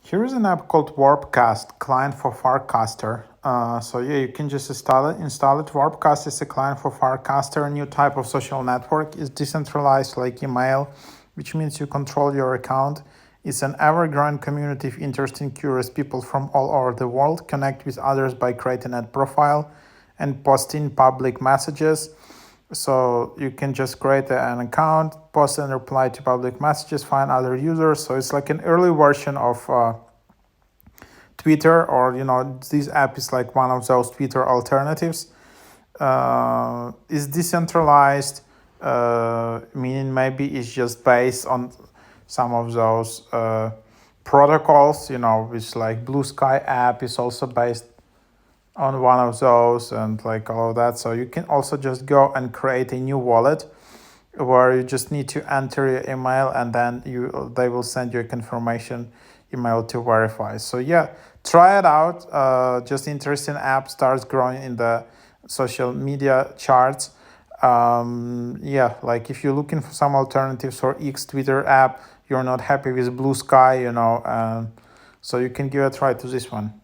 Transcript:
Here is an app called WarpCast, client for Farcaster. So yeah, you can just install it. WarpCast is a client for Farcaster, a new type of social network. It's decentralized like email, which means you control your account. It's an ever-growing community of interesting, curious people from all over the world. Connect with others by creating a profile and posting public messages. So you can just create an account, post and reply to public messages, find other users. So it's like an early version of Twitter, or this app is like one of those Twitter alternatives. It's decentralized, meaning maybe it's just based on some of those protocols. Which like Blue Sky app is also based on one of those, and like all of that. So you can also just go and create a new wallet where you just need to enter your email, and then they will send you a confirmation email to verify. So yeah, try it out. Just interesting app, starts growing in the social media charts. Yeah, like if you're looking for some alternatives for X Twitter app, you're not happy with Blue Sky, so you can give a try to this one.